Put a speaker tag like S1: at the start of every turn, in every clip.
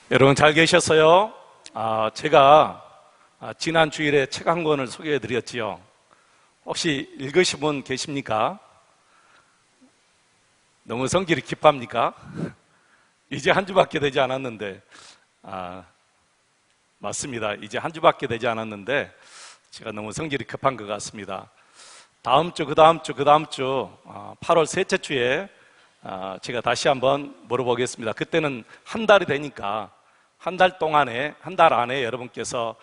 S1: 여러분 잘 계셨어요? 제가 지난 주일에 책 한 권을 소개해 드렸지요. 혹시 읽으신 분 계십니까? 너무 성질이 급합니까? 이제 한 주밖에 되지 않았는데 맞습니다. 이제 한 주밖에 되지 않았는데 제가 너무 성질이 급한 것 같습니다. 다음 주, 그 다음 주, 그 다음 주 8월 셋째 주에 제가 다시 한번 물어보겠습니다. 그때는 한 달이 되니까 한 달 안에 여러분께서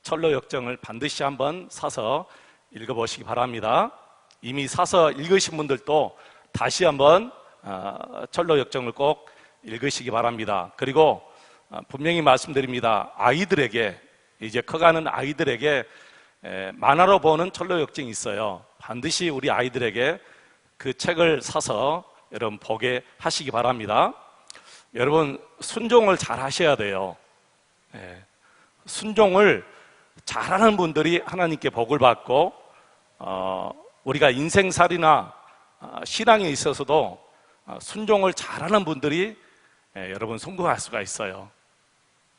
S1: 철로 역정을 반드시 한번 사서 읽어보시기 바랍니다. 이미 사서 읽으신 분들도 다시 한번 철로 역정을 꼭 읽으시기 바랍니다. 그리고 분명히 말씀드립니다. 아이들에게, 이제 커가는 아이들에게 만화로 보는 철로 역정이 있어요. 반드시 우리 아이들에게 그 책을 사서 여러분 보게 하시기 바랍니다. 여러분 순종을 잘 하셔야 돼요. 순종을 잘하는 분들이 하나님께 복을 받고 우리가 인생살이나 신앙에 있어서도 순종을 잘하는 분들이 여러분 성공할 수가 있어요.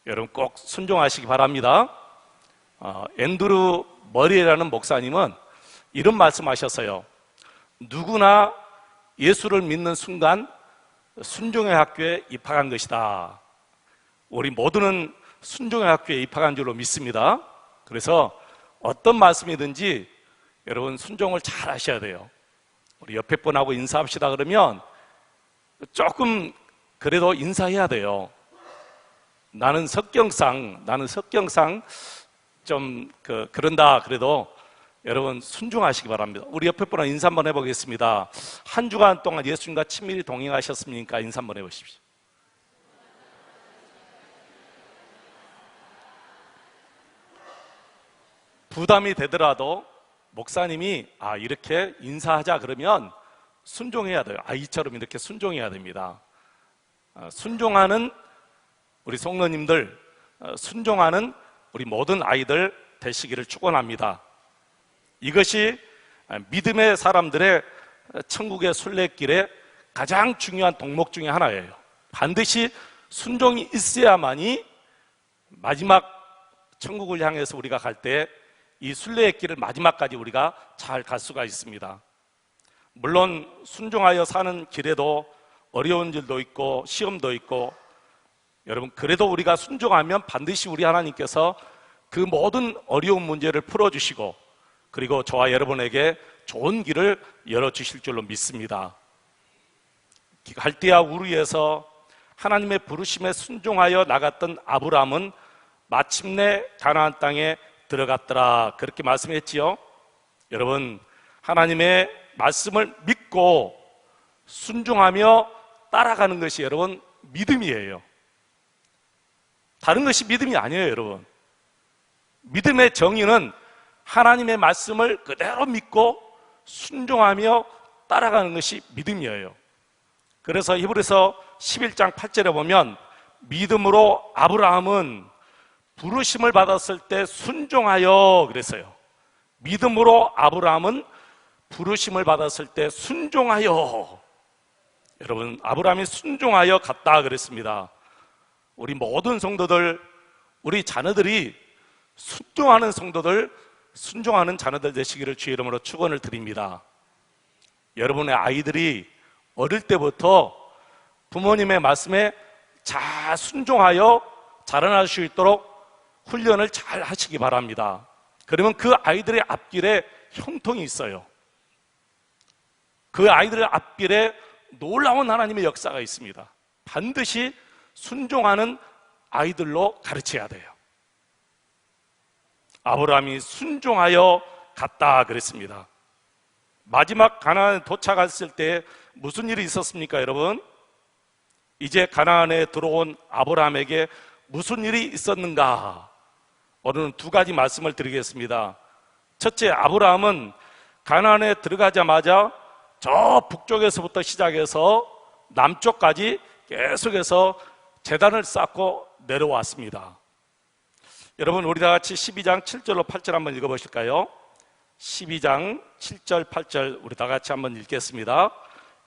S1: 여러분 꼭 순종하시기 바랍니다. 앤드루 머리라는 목사님은 이런 말씀하셨어요. 누구나 예수를 믿는 순간 순종의 학교에 입학한 것이다. 우리 모두는 순종의 학교에 입학한 줄로 믿습니다. 그래서 어떤 말씀이든지 여러분 순종을 잘 하셔야 돼요. 우리 옆에 분하고 인사합시다 그러면 조금 그래도 인사해야 돼요. 나는 석경상 좀 그런다 그래도 여러분 순종하시기 바랍니다. 우리 옆에 분하고 인사 한번 해보겠습니다. 한 주간 동안 예수님과 친밀히 동행하셨습니까? 인사 한번 해보십시오. 부담이 되더라도 목사님이 이렇게 인사하자 그러면 순종해야 돼요. 아이처럼 이렇게 순종해야 됩니다. 순종하는 우리 성도님들, 순종하는 우리 모든 아이들 되시기를 축원합니다. 이것이 믿음의 사람들의 천국의 순례길의 가장 중요한 덕목 중에 하나예요. 반드시 순종이 있어야만이 마지막 천국을 향해서 우리가 갈 때 이 순례의 길을 마지막까지 우리가 잘 갈 수가 있습니다. 물론 순종하여 사는 길에도 어려운 일도 있고 시험도 있고, 여러분 그래도 우리가 순종하면 반드시 우리 하나님께서 그 모든 어려운 문제를 풀어주시고 그리고 저와 여러분에게 좋은 길을 열어주실 줄로 믿습니다. 갈대아 우르에서 하나님의 부르심에 순종하여 나갔던 아브라함은 마침내 가나안 땅에 들어갔더라, 그렇게 말씀했지요. 여러분 하나님의 말씀을 믿고 순종하며 따라가는 것이 여러분 믿음이에요. 다른 것이 믿음이 아니에요. 여러분 믿음의 정의는 하나님의 말씀을 그대로 믿고 순종하며 따라가는 것이 믿음이에요. 그래서 히브리서 11장 8절에 보면 믿음으로 아브라함은 부르심을 받았을 때 순종하여 그랬어요. 믿음으로 아브라함은 부르심을 받았을 때 순종하여, 여러분 아브라함이 순종하여 갔다 그랬습니다. 우리 모든 성도들, 우리 자녀들이 순종하는 성도들, 순종하는 자녀들 되시기를 주의 이름으로 축원을 드립니다. 여러분의 아이들이 어릴 때부터 부모님의 말씀에 잘 순종하여 자라날 수 있도록 훈련을 잘 하시기 바랍니다. 그러면 그 아이들의 앞길에 형통이 있어요. 그 아이들의 앞길에 놀라운 하나님의 역사가 있습니다. 반드시 순종하는 아이들로 가르쳐야 돼요. 아브라함이 순종하여 갔다 그랬습니다. 마지막 가나안에 도착했을 때 무슨 일이 있었습니까, 여러분? 이제 가나안에 들어온 아브라함에게 무슨 일이 있었는가? 오늘은 두 가지 말씀을 드리겠습니다. 첫째, 아브라함은 가나안에 들어가자마자 저 북쪽에서부터 시작해서 남쪽까지 계속해서 제단을 쌓고 내려왔습니다. 여러분 우리 다 같이 12장 7절로 8절 한번 읽어보실까요? 12장 7절 8절 우리 다 같이 한번 읽겠습니다.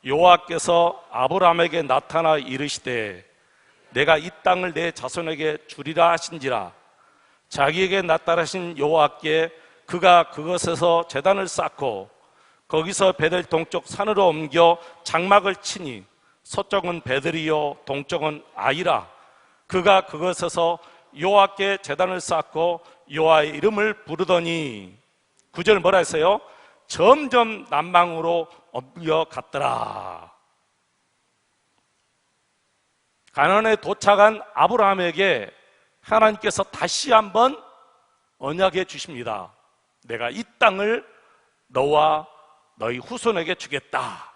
S1: 여호와께서 아브라함에게 나타나 이르시되 내가 이 땅을 내 자손에게 주리라 하신지라. 자기에게 나타나신 여호와께 그가 그것에서 제단을 쌓고 거기서 베델 동쪽 산으로 옮겨 장막을 치니 서쪽은 베델이요 동쪽은 아이라. 그가 그것에서 여호와께 제단을 쌓고 여호와의 이름을 부르더니 9절 뭐라 했어요? 점점 남방으로 옮겨갔더라. 가나안에 도착한 아브라함에게 하나님께서 다시 한번 언약해 주십니다. 내가 이 땅을 너와 너희 후손에게 주겠다.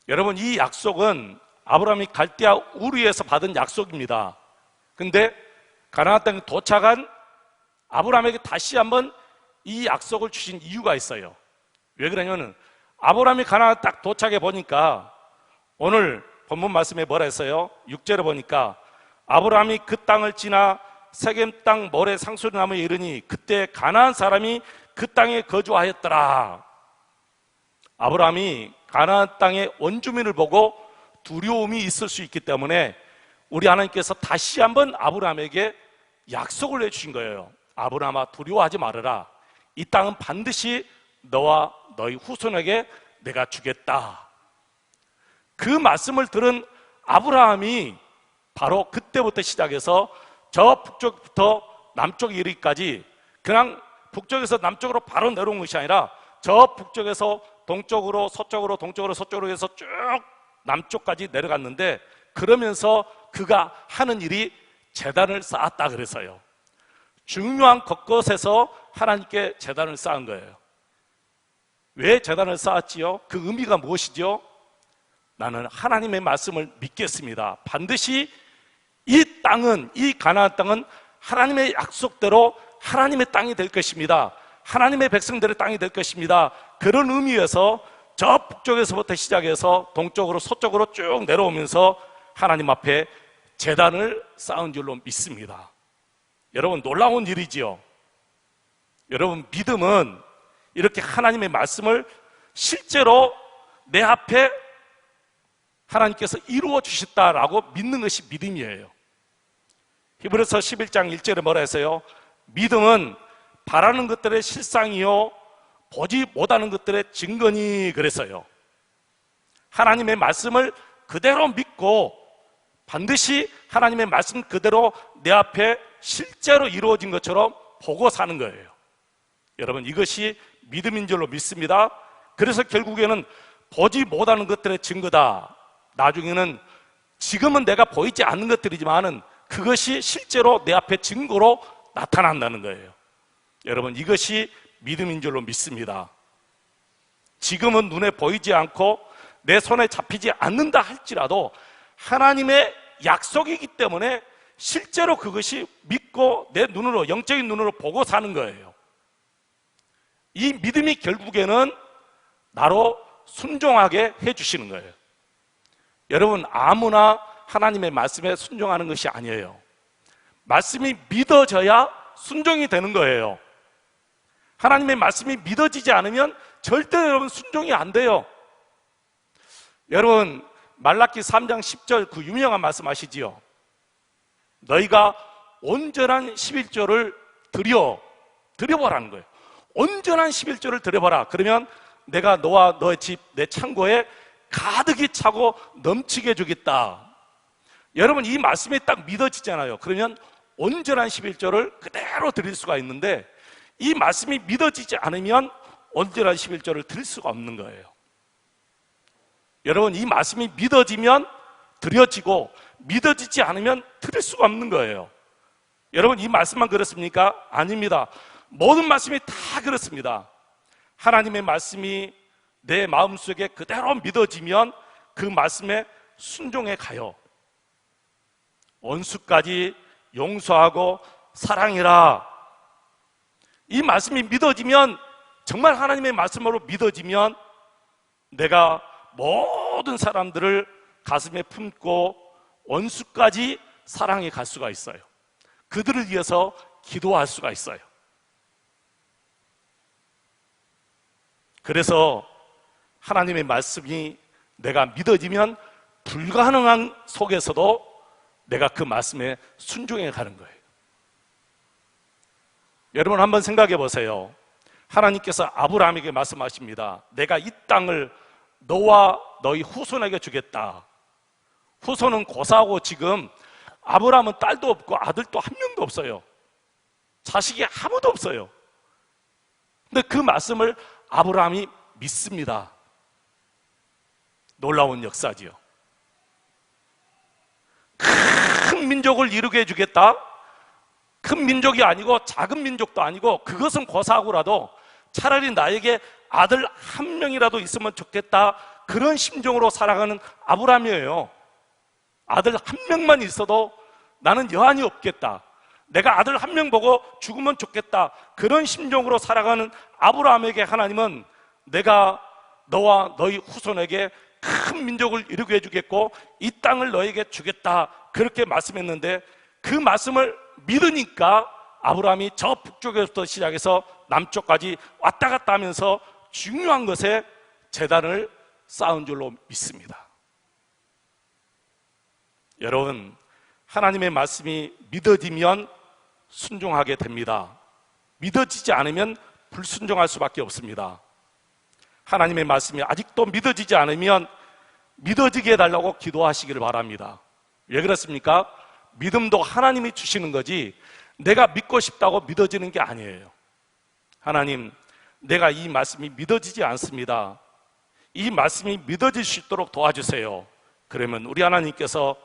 S1: 여러분, 이 약속은 아브라함이 갈대아 우르에서 받은 약속입니다. 근데 가나안 땅에 도착한 아브라함에게 다시 한번 이 약속을 주신 이유가 있어요. 왜 그러냐면 아브라함이 가나안 딱 도착해 보니까 오늘 본문 말씀에 뭐라 했어요? 6절에 보니까 아브라함이 그 땅을 지나 세겜 땅 모래 상수리나무에 이르니 그때 가나안 사람이 그 땅에 거주하였더라. 아브라함이 가나안 땅의 원주민을 보고 두려움이 있을 수 있기 때문에 우리 하나님께서 다시 한번 아브라함에게 약속을 해주신 거예요. 아브라함아, 두려워하지 말아라. 이 땅은 반드시 너와 너희 후손에게 내가 주겠다. 그 말씀을 들은 아브라함이 바로 그때부터 시작해서 저 북쪽부터 남쪽 이르기까지 그냥 북쪽에서 남쪽으로 바로 내려온 것이 아니라 저 북쪽에서 동쪽으로 서쪽으로 동쪽으로 서쪽으로 해서 쭉 남쪽까지 내려갔는데, 그러면서 그가 하는 일이 제단을 쌓았다 그래서요. 중요한 곳곳에서 하나님께 제단을 쌓은 거예요. 왜 제단을 쌓았지요? 그 의미가 무엇이죠? 나는 하나님의 말씀을 믿겠습니다. 반드시 이 땅은, 이 가나안 땅은 하나님의 약속대로 하나님의 땅이 될 것입니다. 하나님의 백성들의 땅이 될 것입니다. 그런 의미에서 저 북쪽에서부터 시작해서 동쪽으로 서쪽으로 쭉 내려오면서 하나님 앞에 제단을 쌓은 줄로 믿습니다. 여러분, 놀라운 일이지요. 여러분, 믿음은 이렇게 하나님의 말씀을 실제로 내 앞에 하나님께서 이루어 주셨다라고 믿는 것이 믿음이에요. 히브리서 11장 1절에 뭐라 했어요? 믿음은 바라는 것들의 실상이요 보지 못하는 것들의 증거니 그랬어요. 하나님의 말씀을 그대로 믿고 반드시 하나님의 말씀 그대로 내 앞에 실제로 이루어진 것처럼 보고 사는 거예요. 여러분, 이것이 믿음인 줄로 믿습니다. 그래서 결국에는 보지 못하는 것들의 증거다. 나중에는 지금은 내가 보이지 않는 것들이지만은 그것이 실제로 내 앞에 증거로 나타난다는 거예요. 여러분, 이것이 믿음인 줄로 믿습니다. 지금은 눈에 보이지 않고 내 손에 잡히지 않는다 할지라도 하나님의 약속이기 때문에 실제로 그것이 믿고 내 눈으로, 영적인 눈으로 보고 사는 거예요. 이 믿음이 결국에는 나로 순종하게 해주시는 거예요. 여러분, 아무나 하나님의 말씀에 순종하는 것이 아니에요. 말씀이 믿어져야 순종이 되는 거예요. 하나님의 말씀이 믿어지지 않으면 절대 여러분 순종이 안 돼요. 여러분, 말라기 3장 10절 그 유명한 말씀 아시지요? 너희가 온전한 11조를 드려보라는 거예요. 온전한 11조를 드려봐라. 그러면 내가 너와 너의 집, 내 창고에 가득히 차고 넘치게 해주겠다. 여러분, 이 말씀이 딱 믿어지잖아요. 그러면 온전한 11조를 그대로 드릴 수가 있는데, 이 말씀이 믿어지지 않으면 온전한 11조를 드릴 수가 없는 거예요. 여러분, 이 말씀이 믿어지면 드려지고 믿어지지 않으면 드릴 수가 없는 거예요. 여러분, 이 말씀만 그렇습니까? 아닙니다. 모든 말씀이 다 그렇습니다. 하나님의 말씀이 내 마음속에 그대로 믿어지면 그 말씀에 순종해 가요. 원수까지 용서하고 사랑해라. 이 말씀이 믿어지면, 정말 하나님의 말씀으로 믿어지면 내가 모든 사람들을 가슴에 품고 원수까지 사랑해 갈 수가 있어요. 그들을 위해서 기도할 수가 있어요. 그래서 하나님의 말씀이 내가 믿어지면 불가능한 속에서도 내가 그 말씀에 순종해 가는 거예요. 여러분 한번 생각해 보세요. 하나님께서 아브라함에게 말씀하십니다. 내가 이 땅을 너와 너희 후손에게 주겠다. 후손은 고사하고 지금 아브라함은 딸도 없고 아들도 한 명도 없어요. 자식이 아무도 없어요. 근데 그 말씀을 아브라함이 믿습니다. 놀라운 역사지요. 큰 민족을 이루게 해주겠다. 큰 민족이 아니고 작은 민족도 아니고 그것은 고사하고라도 차라리 나에게 아들 한 명이라도 있으면 좋겠다. 그런 심정으로 살아가는 아브라함이에요. 아들 한 명만 있어도 나는 여한이 없겠다. 내가 아들 한 명 보고 죽으면 좋겠다. 그런 심정으로 살아가는 아브라함에게 하나님은 내가 너와 너희 후손에게 큰 민족을 이루게 해주겠고 이 땅을 너에게 주겠다. 그렇게 말씀했는데 그 말씀을 믿으니까 아브라함이 저 북쪽에서부터 시작해서 남쪽까지 왔다 갔다 하면서 중요한 것에 제단을 쌓은 줄로 믿습니다. 여러분, 하나님의 말씀이 믿어지면 순종하게 됩니다. 믿어지지 않으면 불순종할 수밖에 없습니다. 하나님의 말씀이 아직도 믿어지지 않으면 믿어지게 해달라고 기도하시기를 바랍니다. 왜 그렇습니까? 믿음도 하나님이 주시는 거지 내가 믿고 싶다고 믿어지는 게 아니에요. 하나님, 내가 이 말씀이 믿어지지 않습니다. 이 말씀이 믿어질 수 있도록 도와주세요. 그러면 우리 하나님께서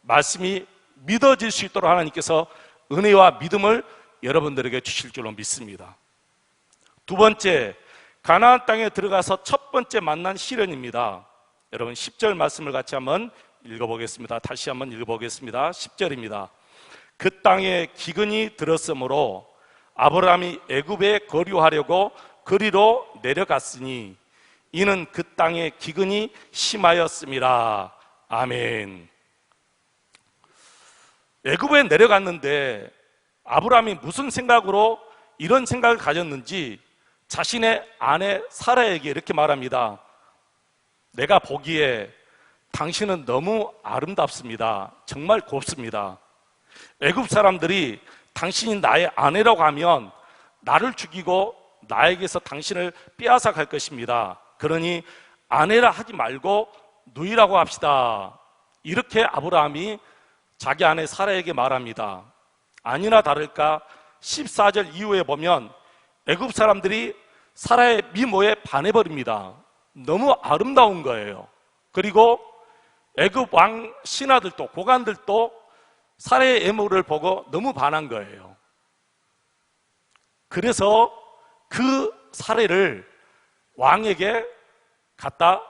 S1: 말씀이 믿어질 수 있도록 하나님께서 은혜와 믿음을 여러분들에게 주실 줄로 믿습니다. 두 번째, 가나안 땅에 들어가서 첫 번째 만난 시련입니다. 여러분 10절 말씀을 같이 한번 읽어보겠습니다. 다시 한번 읽어보겠습니다. 10절입니다. 그 땅에 기근이 들었으므로 아브라함이 애굽에 거류하려고 그리로 내려갔으니 이는 그 땅에 기근이 심하였음이라. 아멘. 애굽에 내려갔는데 아브라함이 무슨 생각으로 이런 생각을 가졌는지 자신의 아내 사라에게 이렇게 말합니다. 내가 보기에 당신은 너무 아름답습니다. 정말 곱습니다. 애굽 사람들이 당신이 나의 아내라고 하면 나를 죽이고 나에게서 당신을 빼앗아 갈 것입니다. 그러니 아내라 하지 말고 누이라고 합시다. 이렇게 아브라함이 자기 아내 사라에게 말합니다. 아니나 다를까 14절 이후에 보면 애굽 사람들이 사라의 미모에 반해버립니다. 너무 아름다운 거예요. 그리고 애굽 왕 신하들도 고관들도 사라의 외모를 보고 너무 반한 거예요. 그래서 그 사라를 왕에게 갖다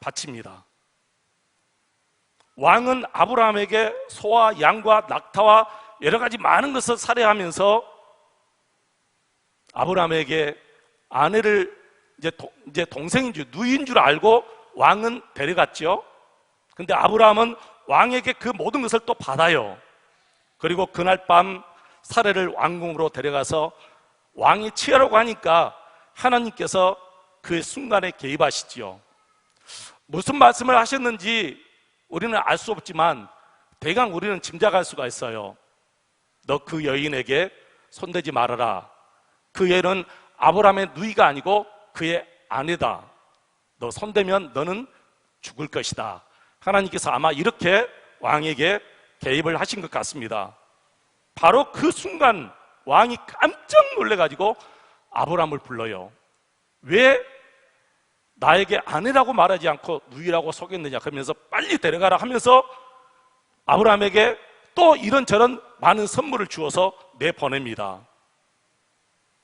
S1: 바칩니다. 왕은 아브라함에게 소와 양과 낙타와 여러 가지 많은 것을 살해하면서 아브라함에게 아내를 이제 동생인 줄, 누이인 줄 알고 왕은 데려갔죠. 근데 아브라함은 왕에게 그 모든 것을 또 받아요. 그리고 그날 밤 사례를 왕궁으로 데려가서 왕이 취하려고 하니까 하나님께서 그 순간에 개입하시지요. 무슨 말씀을 하셨는지 우리는 알 수 없지만 대강 우리는 짐작할 수가 있어요. 너 그 여인에게 손대지 말아라. 그 여인은 아브라함의 누이가 아니고 그의 아내다. 너 손대면 너는 죽을 것이다. 하나님께서 아마 이렇게 왕에게 개입을 하신 것 같습니다. 바로 그 순간 왕이 깜짝 놀래가지고 아브라함을 불러요. 왜 나에게 아내라고 말하지 않고 누이라고 속였느냐 그러면서 빨리 데려가라 하면서 아브라함에게 또 이런저런 많은 선물을 주어서 내보냅니다.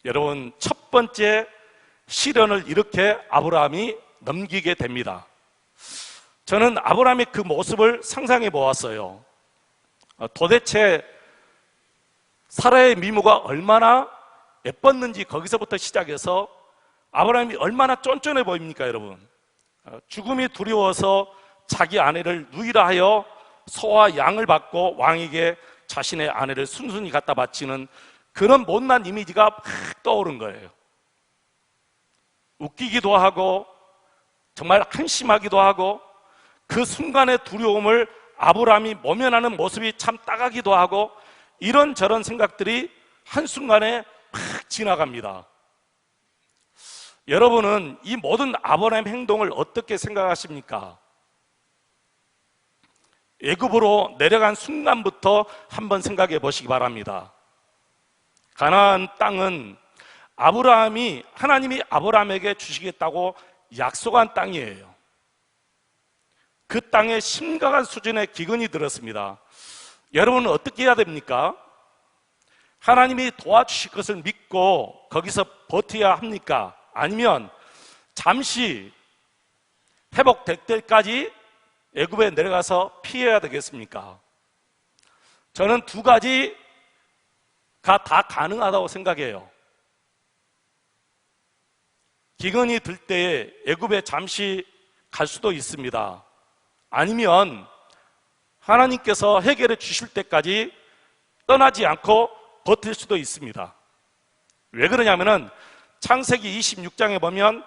S1: 여러분, 첫 번째 시련을 이렇게 아브라함이 넘기게 됩니다. 저는 아브라함의 그 모습을 상상해 보았어요. 도대체 사라의 미모가 얼마나 예뻤는지 거기서부터 시작해서 아브라함이 얼마나 쫀쫀해 보입니까, 여러분? 죽음이 두려워서 자기 아내를 누이라 하여 소와 양을 받고 왕에게 자신의 아내를 순순히 갖다 바치는 그런 못난 이미지가 막 떠오른 거예요. 웃기기도 하고 정말 한심하기도 하고 그 순간의 두려움을 아브라함이 모면하는 모습이 참 따가기도 하고 이런저런 생각들이 한순간에 팍 지나갑니다. 여러분은 이 모든 아브라함의 행동을 어떻게 생각하십니까? 애굽으로 내려간 순간부터 한번 생각해 보시기 바랍니다. 가나안 땅은 하나님이 아브라함에게 주시겠다고 약속한 땅이에요. 그 땅에 심각한 수준의 기근이 들었습니다. 여러분은 어떻게 해야 됩니까? 하나님이 도와주실 것을 믿고 거기서 버텨야 합니까? 아니면 잠시 회복될 때까지 애굽에 내려가서 피해야 되겠습니까? 저는 두 가지가 다 가능하다고 생각해요. 기근이 들 때에 애굽에 잠시 갈 수도 있습니다. 아니면 하나님께서 해결해 주실 때까지 떠나지 않고 버틸 수도 있습니다. 왜 그러냐면은 창세기 26장에 보면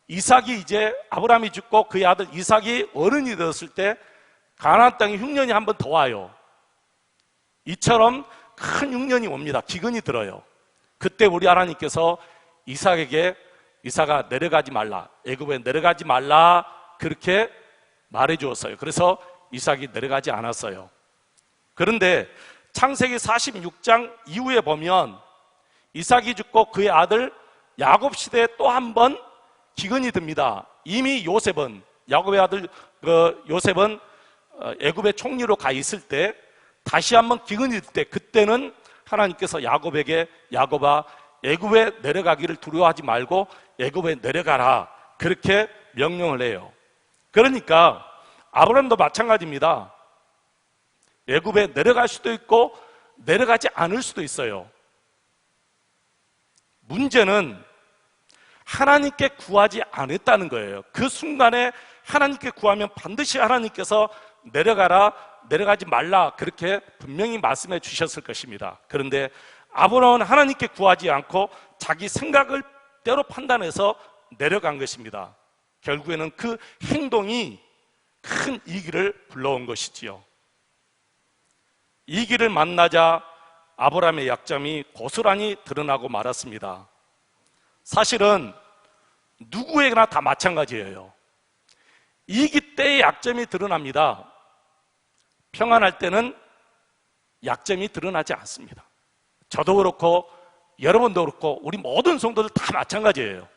S1: 이삭이 이제 아브라함이 죽고 그의 아들 이삭이 어른이 되었을 때 가나안 땅에 흉년이 한 번 더 와요. 이처럼 큰 흉년이 옵니다. 기근이 들어요. 그때 우리 하나님께서 이삭에게 이삭아 내려가지 말라, 애굽에 내려가지 말라 그렇게 말해 주었어요. 그래서 이삭이 내려가지 않았어요. 그런데 창세기 46장 이후에 보면 이삭이 죽고 그의 아들 야곱 시대에 또 한 번 기근이 듭니다. 이미 요셉은 야곱의 아들 요셉은 애굽의 총리로 가 있을 때 다시 한번 기근이 들 때 그때는 하나님께서 야곱에게 야곱아 애굽에 내려가기를 두려워하지 말고 애굽에 내려가라 그렇게 명령을 해요. 그러니까 아브라함도 마찬가지입니다. 애굽에 내려갈 수도 있고 내려가지 않을 수도 있어요. 문제는 하나님께 구하지 않았다는 거예요. 그 순간에 하나님께 구하면 반드시 하나님께서 내려가라, 내려가지 말라 그렇게 분명히 말씀해 주셨을 것입니다. 그런데 아브라함은 하나님께 구하지 않고 자기 생각을 때로 판단해서 내려간 것입니다. 결국에는 그 행동이 큰 이기를 불러온 것이지요. 이기를 만나자 아브라함의 약점이 고스란히 드러나고 말았습니다. 사실은 누구에게나 다 마찬가지예요. 이기 때의 약점이 드러납니다. 평안할 때는 약점이 드러나지 않습니다. 저도 그렇고 여러분도 그렇고 우리 모든 성도들 다 마찬가지예요.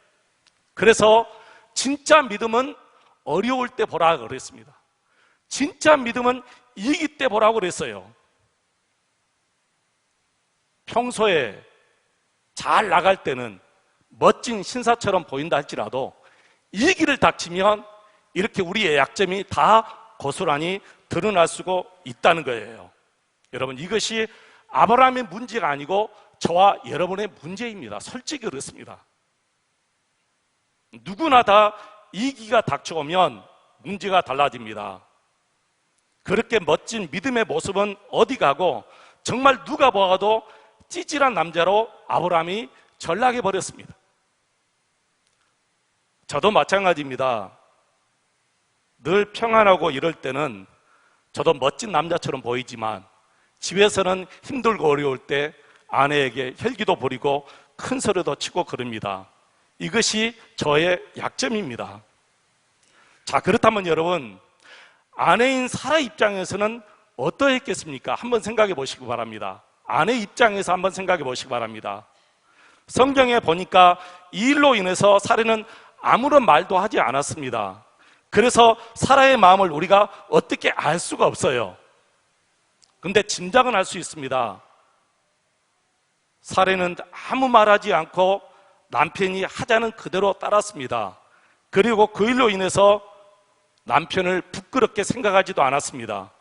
S1: 그래서 진짜 믿음은 어려울 때 보라고 그랬습니다. 진짜 믿음은 이기 때 보라고 그랬어요. 평소에 잘 나갈 때는 멋진 신사처럼 보인다 할지라도 이기를 닥치면 이렇게 우리의 약점이 다 고스란히 드러날 수가 있다는 거예요. 여러분, 이것이 아브라함의 문제가 아니고 저와 여러분의 문제입니다. 솔직히 그렇습니다. 누구나 다 이기가 닥쳐오면 문제가 달라집니다. 그렇게 멋진 믿음의 모습은 어디 가고 정말 누가 보아도 찌질한 남자로 아브라함이 전락해 버렸습니다. 저도 마찬가지입니다. 늘 평안하고 이럴 때는 저도 멋진 남자처럼 보이지만 집에서는 힘들고 어려울 때 아내에게 혈기도 부리고 큰 소리도 치고 그럽니다. 이것이 저의 약점입니다. 자, 그렇다면 여러분, 아내인 사라 입장에서는 어떠했겠습니까? 한번 생각해 보시기 바랍니다. 아내 입장에서 한번 생각해 보시기 바랍니다. 성경에 보니까 이 일로 인해서 사라는 아무런 말도 하지 않았습니다. 그래서 사라의 마음을 우리가 어떻게 알 수가 없어요. 근데 짐작은 할 수 있습니다. 사라는 아무 말하지 않고 남편이 하자는 그대로 따랐습니다. 그리고 그 일로 인해서 남편을 부끄럽게 생각하지도 않았습니다.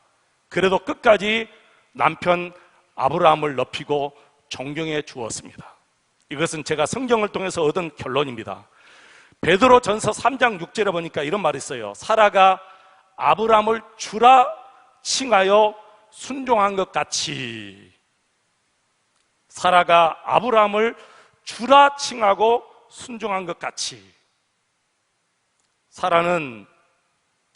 S1: 그래도 끝까지 남편 아브라함을 높이고 존경해 주었습니다. 이것은 제가 성경을 통해서 얻은 결론입니다. 베드로 전서 3장 6절에 보니까 이런 말이 있어요. 사라가 아브라함을 주라 칭하여 순종한 것 같이, 사라가 아브라함을 주라 칭하고 순종한 것 같이. 사라는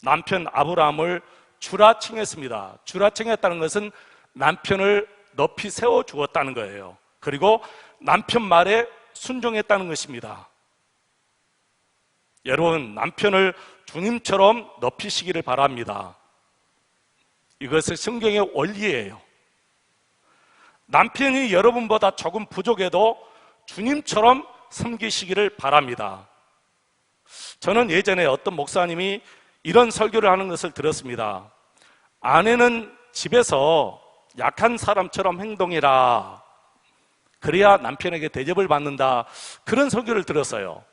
S1: 남편 아브라함을 주라 칭했습니다. 주라 칭했다는 것은 남편을 높이 세워 주었다는 거예요. 그리고 남편 말에 순종했다는 것입니다. 여러분, 남편을 주님처럼 높이시기를 바랍니다. 이것은 성경의 원리예요. 남편이 여러분보다 조금 부족해도 주님처럼 섬기시기를 바랍니다. 저는 예전에 어떤 목사님이 이런 설교를 하는 것을 들었습니다. 아내는 집에서 약한 사람처럼 행동해라. 그래야 남편에게 대접을 받는다. 그런 설교를 들었어요.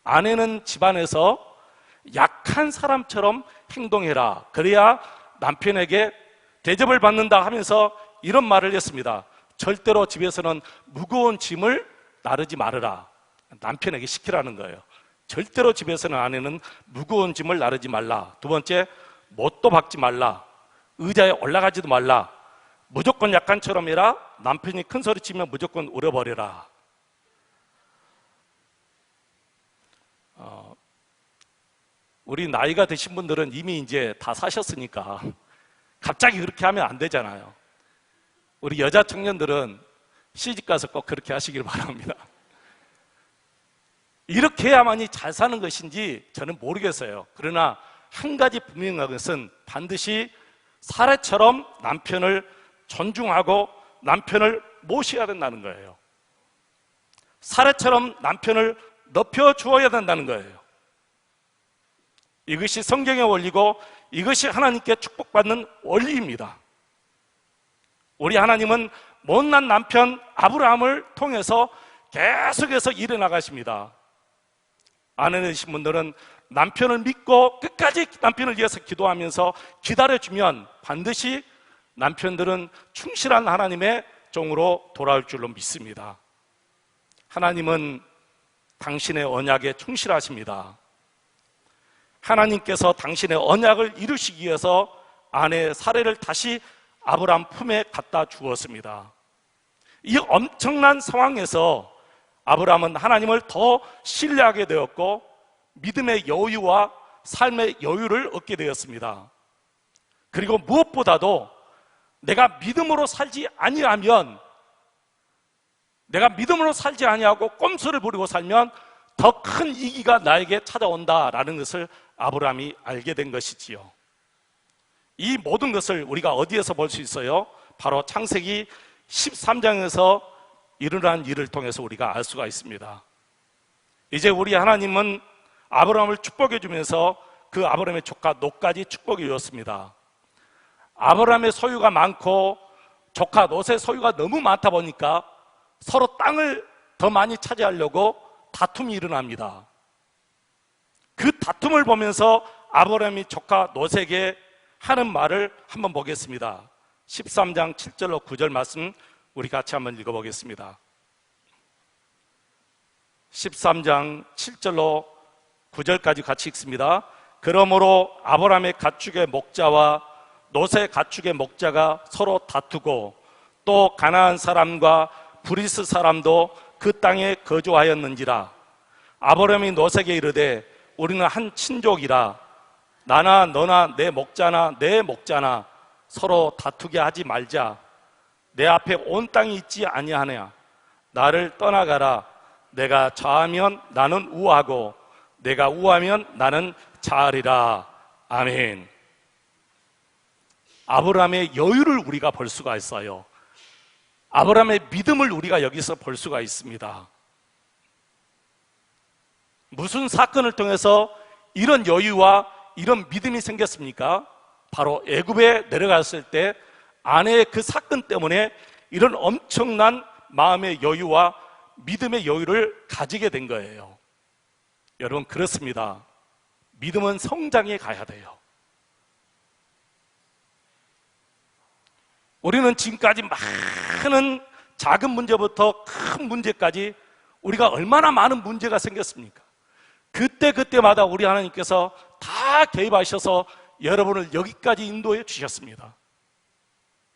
S1: 아내는 집안에서 약한 사람처럼 행동해라. 그래야 남편에게 대접을 받는다 하면서 이런 말을 했습니다. 절대로 집에서는 무거운 짐을 나르지 말아라. 남편에게 시키라는 거예요. 절대로 집에서는 아내는 무거운 짐을 나르지 말라. 두 번째, 못도 박지 말라. 의자에 올라가지도 말라. 무조건 약한처럼 해라. 남편이 큰 소리 치면 무조건 울어버려라. 우리 나이가 드신 분들은 이미 이제 다 사셨으니까 갑자기 그렇게 하면 안 되잖아요. 우리 여자 청년들은 시집가서 꼭 그렇게 하시길 바랍니다. 이렇게 해야만이 잘 사는 것인지 저는 모르겠어요. 그러나 한 가지 분명한 것은 반드시 사례처럼 남편을 존중하고 남편을 모셔야 된다는 거예요. 사례처럼 남편을 높여주어야 된다는 거예요. 이것이 성경의 원리고 이것이 하나님께 축복받는 원리입니다. 우리 하나님은 못난 남편 아브라함을 통해서 계속해서 일어나가십니다. 아내 되신 분들은 남편을 믿고 끝까지 남편을 위해서 기도하면서 기다려주면 반드시 남편들은 충실한 하나님의 종으로 돌아올 줄로 믿습니다. 하나님은 당신의 언약에 충실하십니다. 하나님께서 당신의 언약을 이루시기 위해서 아내의 사례를 다시 아브라함 품에 갖다 주었습니다. 이 엄청난 상황에서 아브라함은 하나님을 더 신뢰하게 되었고 믿음의 여유와 삶의 여유를 얻게 되었습니다. 그리고 무엇보다도 내가 믿음으로 살지 아니하면, 내가 믿음으로 살지 아니하고 꼼수를 부리고 살면 더 큰 이기가 나에게 찾아온다라는 것을 아브라함이 알게 된 것이지요. 이 모든 것을 우리가 어디에서 볼 수 있어요? 바로 창세기 13장에서 일어난 일을 통해서 우리가 알 수가 있습니다. 이제 우리 하나님은 아브라함을 축복해 주면서 그 아브라함의 조카 롯까지 축복해 주었습니다. 아브라함의 소유가 많고 조카 롯의 소유가 너무 많다 보니까 서로 땅을 더 많이 차지하려고 다툼이 일어납니다. 그 다툼을 보면서 아브라함이 조카 롯에게 하는 말을 한번 보겠습니다. 13장 7절로 9절 말씀 우리 같이 한번 읽어보겠습니다. 13장 7절로 9절까지 같이 읽습니다. 그러므로 아브라함의 가축의 목자와 롯의 가축의 목자가 서로 다투고 또 가나안 사람과 브리스 사람도 그 땅에 거주하였는지라. 아브라함이 롯에게 이르되 우리는 한 친족이라 나나 너나 내 목자나 내 목자나 서로 다투게 하지 말자. 내 앞에 온 땅이 있지 아니하냐. 나를 떠나가라. 내가 좌하면 나는 우하고 내가 우하면 나는 좌하리라. 아멘. 아브라함의 여유를 우리가 볼 수가 있어요. 아브라함의 믿음을 우리가 여기서 볼 수가 있습니다. 무슨 사건을 통해서 이런 여유와 이런 믿음이 생겼습니까? 바로 애굽에 내려갔을 때 아내의 그 사건 때문에 이런 엄청난 마음의 여유와 믿음의 여유를 가지게 된 거예요. 여러분, 그렇습니다. 믿음은 성장해 가야 돼요. 우리는 지금까지 많은 작은 문제부터 큰 문제까지 우리가 얼마나 많은 문제가 생겼습니까? 그때마다 우리 하나님께서 다 개입하셔서 여러분을 여기까지 인도해 주셨습니다.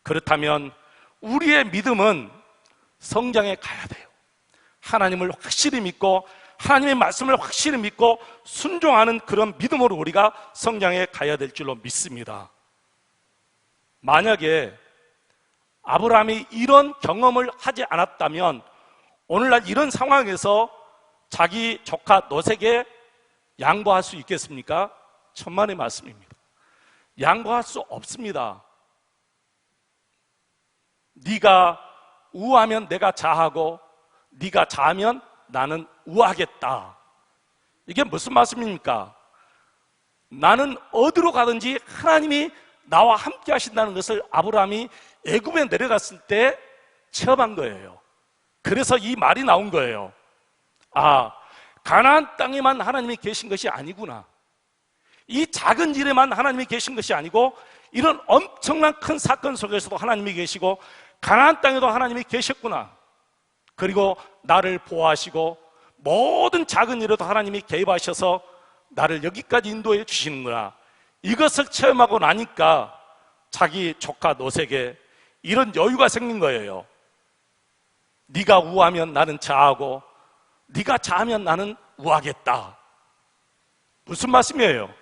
S1: 그렇다면 우리의 믿음은 성장해 가야 돼요. 하나님을 확실히 믿고 하나님의 말씀을 확실히 믿고 순종하는 그런 믿음으로 우리가 성장해 가야 될 줄로 믿습니다. 만약에 아브라함이 이런 경험을 하지 않았다면 오늘날 이런 상황에서 자기 조카 롯에게 양보할 수 있겠습니까? 천만의 말씀입니다. 양보할 수 없습니다. 네가 우하면 내가 자하고 네가 자하면 나는 우하겠다. 이게 무슨 말씀입니까? 나는 어디로 가든지 하나님이 나와 함께 하신다는 것을 아브라함이 애굽에 내려갔을 때 체험한 거예요. 그래서 이 말이 나온 거예요. 아, 가나안 땅에만 하나님이 계신 것이 아니구나. 이 작은 일에만 하나님이 계신 것이 아니고 이런 엄청난 큰 사건 속에서도 하나님이 계시고 가나안 땅에도 하나님이 계셨구나. 그리고 나를 보호하시고 모든 작은 일에도 하나님이 개입하셔서 나를 여기까지 인도해 주시는구나. 이것을 체험하고 나니까 자기 조카 롯에게 이런 여유가 생긴 거예요. 네가 우하면 나는 자하고 네가 자하면 나는 우하겠다. 무슨 말씀이에요?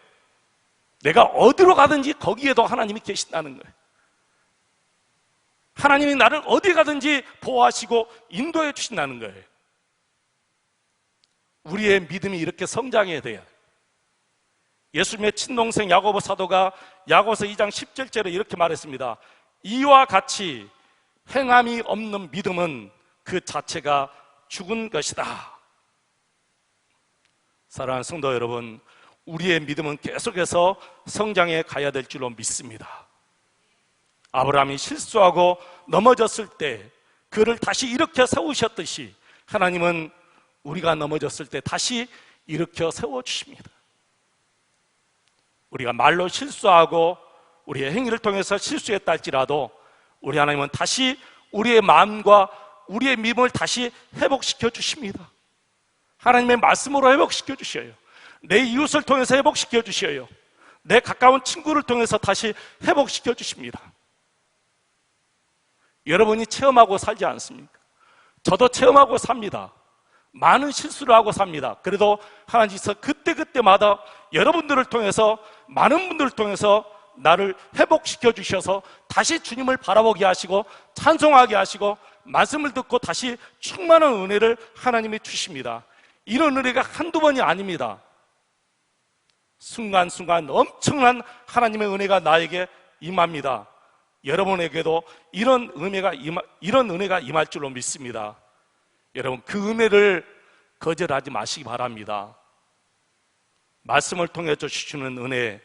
S1: 내가 어디로 가든지 거기에도 하나님이 계신다는 거예요. 하나님이 나를 어디 가든지 보호하시고 인도해 주신다는 거예요. 우리의 믿음이 이렇게 성장해야 돼요. 예수님의 친동생 야고보 사도가 야고보서 2장 10절째로 이렇게 말했습니다. 이와 같이 행함이 없는 믿음은 그 자체가 죽은 것이다. 사랑하는 성도 여러분, 우리의 믿음은 계속해서 성장해 가야 될 줄로 믿습니다. 아브라함이 실수하고 넘어졌을 때 그를 다시 일으켜 세우셨듯이 하나님은 우리가 넘어졌을 때 다시 일으켜 세워주십니다. 우리가 말로 실수하고 우리의 행위를 통해서 실수했다 할지라도 우리 하나님은 다시 우리의 마음과 우리의 믿음을 다시 회복시켜 주십니다. 하나님의 말씀으로 회복시켜 주셔요. 내 이웃을 통해서 회복시켜 주셔요. 내 가까운 친구를 통해서 다시 회복시켜 주십니다. 여러분이 체험하고 살지 않습니까? 저도 체험하고 삽니다. 많은 실수를 하고 삽니다. 그래도 하나님께서 그때그때마다 여러분들을 통해서 많은 분들을 통해서 나를 회복시켜 주셔서 다시 주님을 바라보게 하시고 찬송하게 하시고 말씀을 듣고 다시 충만한 은혜를 하나님이 주십니다. 이런 은혜가 한두 번이 아닙니다. 순간순간 엄청난 하나님의 은혜가 나에게 임합니다. 여러분에게도 이런 은혜가 임할 줄로 믿습니다. 여러분, 그 은혜를 거절하지 마시기 바랍니다. 말씀을 통해 주시는 은혜,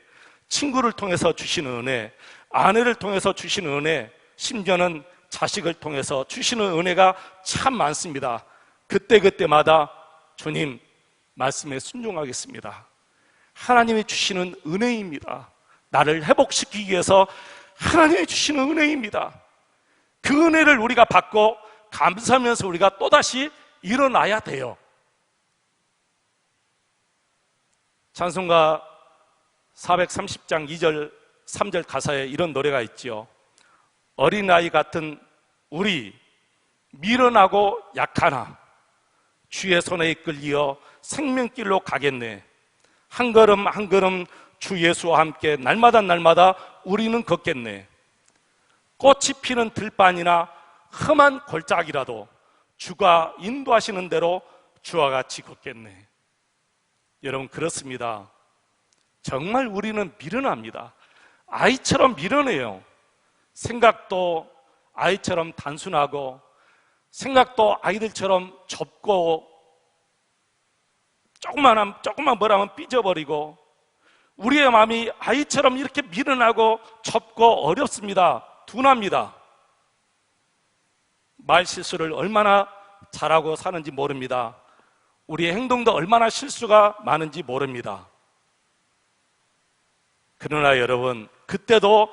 S1: 친구를 통해서 주시는 은혜, 아내를 통해서 주시는 은혜, 심지어는 자식을 통해서 주시는 은혜가 참 많습니다. 그때그때마다 주님 말씀에 순종하겠습니다. 하나님이 주시는 은혜입니다. 나를 회복시키기 위해서 하나님이 주시는 은혜입니다. 그 은혜를 우리가 받고 감사하면서 우리가 또다시 일어나야 돼요. 찬송가 430장 2절 3절 가사에 이런 노래가 있지요. 어린아이 같은 우리 미련하고 약하나 주의 손에 이끌려 생명길로 가겠네. 한 걸음 한 걸음 주 예수와 함께 날마다 우리는 걷겠네. 꽃이 피는 들판이나 험한 골짜기라도 주가 인도하시는 대로 주와 같이 걷겠네. 여러분, 그렇습니다. 정말 우리는 미련합니다. 아이처럼 미련해요. 생각도 아이처럼 단순하고 생각도 아이들처럼 좁고 조금만 뭐라면 삐져버리고 우리의 마음이 아이처럼 이렇게 미련하고 좁고 어렵습니다. 둔합니다. 말 실수를 얼마나 잘하고 사는지 모릅니다. 우리의 행동도 얼마나 실수가 많은지 모릅니다. 그러나 여러분, 그때도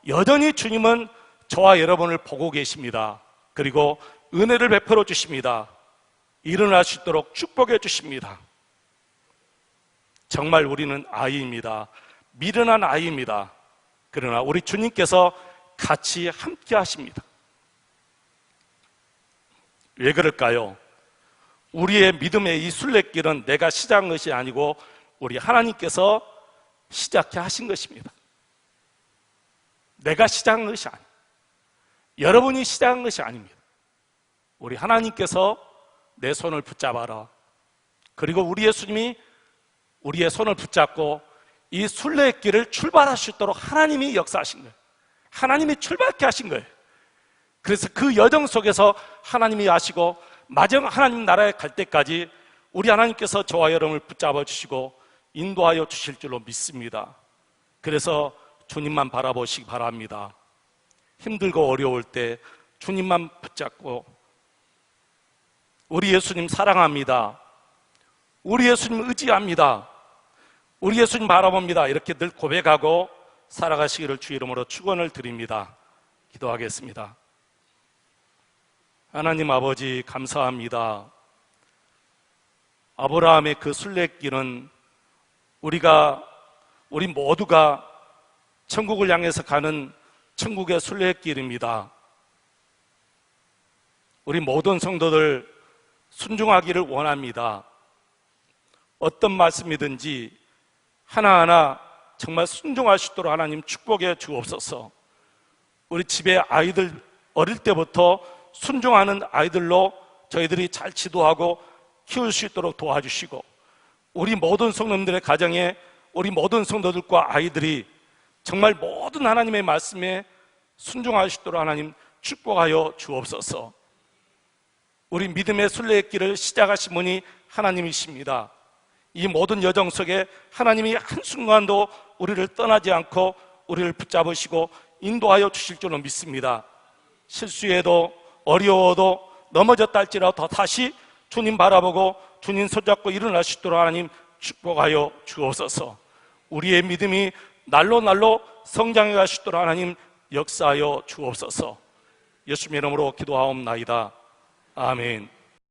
S1: 여전히 주님은 저와 여러분을 보고 계십니다. 그리고 은혜를 베풀어 주십니다. 일어날 수 있도록 축복해 주십니다. 정말 우리는 아이입니다. 미련한 아이입니다. 그러나 우리 주님께서 같이 함께 하십니다. 왜 그럴까요? 우리의 믿음의 이 순례길은 내가 시작한 것이 아니고 우리 하나님께서 시작해 하신 것입니다. 내가 시작한 것이 아니에요. 여러분이 시작한 것이 아닙니다. 우리 하나님께서 내 손을 붙잡아라. 그리고 우리 예수님이 우리의 손을 붙잡고 이 순례의 길을 출발할 수 있도록 하나님이 역사하신 거예요. 하나님이 출발케 하신 거예요. 그래서 그 여정 속에서 하나님이 아시고 마지막 하나님 나라에 갈 때까지 우리 하나님께서 저와 여러분을 붙잡아 주시고 인도하여 주실 줄로 믿습니다. 그래서 주님만 바라보시기 바랍니다. 힘들고 어려울 때 주님만 붙잡고 우리 예수님 사랑합니다. 우리 예수님 의지합니다. 우리 예수님 바라봅니다. 이렇게 늘 고백하고 살아가시기를 주 이름으로 축원을 드립니다. 기도하겠습니다. 하나님 아버지 감사합니다. 아브라함의 그 순례길은 우리 모두가 천국을 향해서 가는 천국의 순례길입니다. 우리 모든 성도들 순종하기를 원합니다. 어떤 말씀이든지 하나하나 정말 순종할 수 있도록 하나님 축복해 주옵소서. 우리 집에 아이들 어릴 때부터 순종하는 아이들로 저희들이 잘 지도하고 키울 수 있도록 도와주시고 우리 모든 성도님들의 가정에 우리 모든 성도들과 아이들이 정말 모든 하나님의 말씀에 순종할 수 있도록 하나님 축복하여 주옵소서. 우리 믿음의 순례의 길을 시작하신 분이 하나님이십니다. 이 모든 여정 속에 하나님이 한순간도 우리를 떠나지 않고 우리를 붙잡으시고 인도하여 주실 줄로 믿습니다. 실수해도 어려워도 넘어졌다 할지라도 더 다시 주님 바라보고 주님 손잡고 일어날 수 있도록 하나님 축복하여 주옵소서. 우리의 믿음이 날로 날로 성장해 갈 수 있도록 하나님 역사하여 주옵소서. 예수님의 이름으로 기도하옵나이다. 아멘.